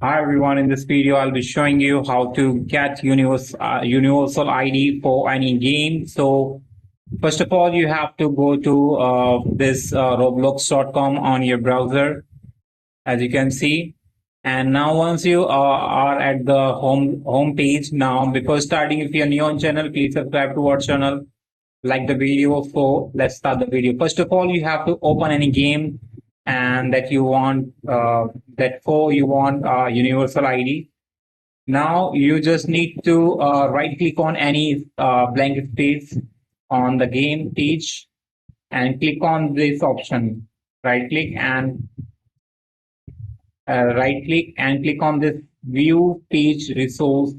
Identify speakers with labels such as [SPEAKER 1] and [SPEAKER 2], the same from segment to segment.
[SPEAKER 1] Hi everyone, in this video I'll be showing you how to get universal ID for any game. So first of all, you have to go to this roblox.com on your browser, as you can see. And now once you are at the home page, now before starting, if you're new on channel, please subscribe to our channel, like the video. So let's start the video. First of all, you have to open any game and that you want universal ID. Now you just need to right click on any blank space on the game page and click on this option. Right click and click on this view page resource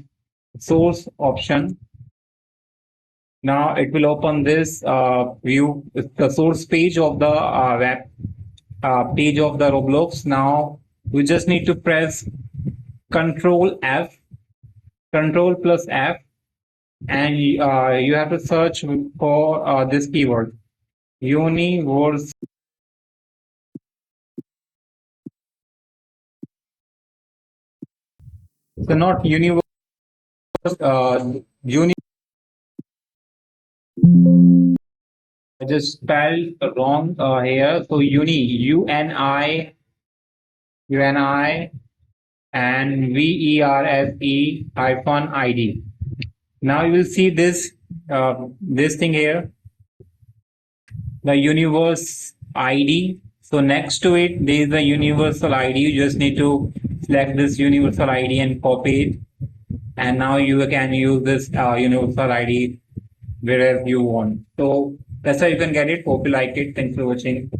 [SPEAKER 1] source option. Now it will open this view the source page of the web page of the Roblox. Now we just need to press Control F, Control plus F, and you have to search for this keyword, universe. So not universe, uni. I just spelled wrong here. So UNI, and VERSE hyphen ID. Now you will see this thing here, the universe ID. So next to it, there is the universal ID. You just need to select this universal ID and copy it. And now you can use this universal ID wherever you want. So that's how you can get it. Hope you like it. Thanks for watching.